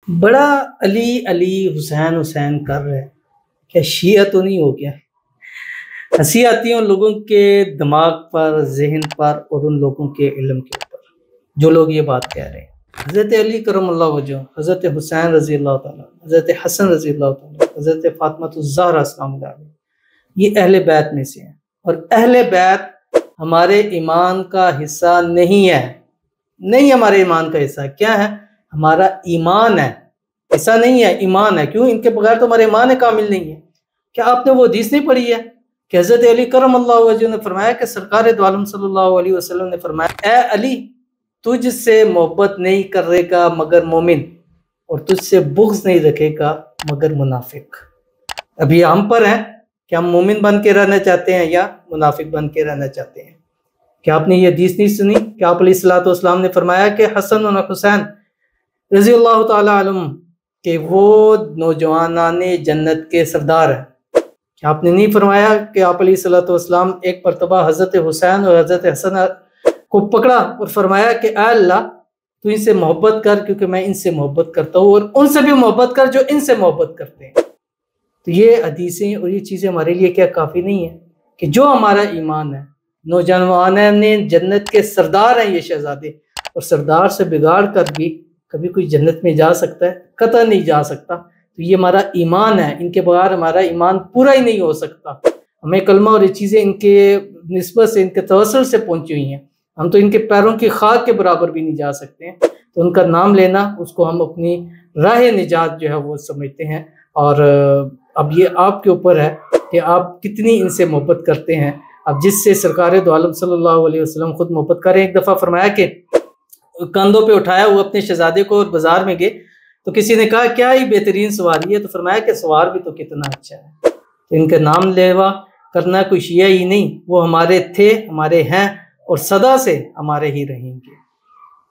بڑا علی علی حسین حسین کر رہے ہیں، کیا شیعہ تو نہیں ہو گیا؟ ہنسی آتی ہے ان لوگوں کے دماغ پر، ذہن پر اور ان لوگوں کے علم کے اوپر جو لوگ یہ بات کہہ رہے ہیں۔ حضرت علی کرم اللہ وجہ، حضرت حسین رضی اللہ تعالیٰ، حضرت حسن رضی اللہ تعالیٰ، حضرت فاطمہ الزہرا السلام علیہ، یہ اہل بیت میں سے ہیں، اور اہل بیت ہمارے ایمان کا حصہ نہیں ہے، نہیں ہمارے ایمان کا حصہ کیا ہے؟ ہمارا ایمان ہے، حصہ نہیں ہے، ایمان ہے۔ کیوں؟ ان کے بغیر تو ہمارے ایمان کامل نہیں ہے۔ کیا آپ نے وہ حدیث نہیں پڑھی ہے کہ حضرت علی کرم اللہ وجہ نے فرمایا کہ سرکار دو عالم صلی اللہ علیہ وسلم نے فرمایا، اے علی تجھ سے محبت نہیں کرے گا مگر مومن، اور تجھ سے بغض نہیں رکھے گا مگر منافق۔ ابھی ہم پر ہیں کہ ہم مومن بن کے رہنا چاہتے ہیں یا منافق بن کے رہنا چاہتے ہیں۔ کیا آپ نے یہ حدیث نہیں سنی کہ آپ علیہ الصلوۃ والسلام نے فرمایا کہ حسن و حسین رضی اللہ تعالیٰ عنہ کہ وہ نوجوانان جنت کے سردار ہیں؟ کیا آپ نے نہیں فرمایا کہ آپ علیہ الصلوۃ والسلام ایک مرتبہ حضرت حسین اور حضرت حسن کو پکڑا اور فرمایا کہ اے اللہ تو ان سے محبت کر کیونکہ میں ان سے محبت کرتا ہوں، اور ان سے بھی محبت کر جو ان سے محبت کرتے ہیں۔ تو یہ حدیثیں اور یہ چیزیں ہمارے لیے کیا کافی نہیں ہیں کہ جو ہمارا ایمان ہے، نوجوانان جنت کے سردار ہیں یہ شہزادے، اور سردار سے بگاڑ کر بھی کبھی کوئی جنت میں جا سکتا ہے؟ قطع نہیں جا سکتا۔ تو یہ ہمارا ایمان ہے، ان کے بغیر ہمارا ایمان پورا ہی نہیں ہو سکتا۔ ہمیں کلمہ اور یہ چیزیں ان کے نسبت سے، ان کے توسل سے پہنچی ہوئی ہیں، ہم تو ان کے پیروں کی خاک کے برابر بھی نہیں جا سکتے ہیں۔ تو ان کا نام لینا، اس کو ہم اپنی راہ نجات جو ہے وہ سمجھتے ہیں، اور اب یہ آپ کے اوپر ہے کہ آپ کتنی ان سے محبت کرتے ہیں۔ اب جس سے سرکار دو عالم صلی اللہ علیہ وسلم خود محبت کریں، ایک دفعہ فرمایا کہ کندھوں پہ اٹھایا وہ اپنے شہزادے کو، اور بازار میں گئے تو کسی نے کہا کیا ہی بہترین سواری ہے، تو فرمایا کہ سوار بھی تو کتنا اچھا ہے۔ تو ان کا نام لیوا کرنا کوئی شیعہ ہی نہیں، وہ ہمارے تھے، ہمارے ہیں، اور صدا سے ہمارے ہی رہیں گے۔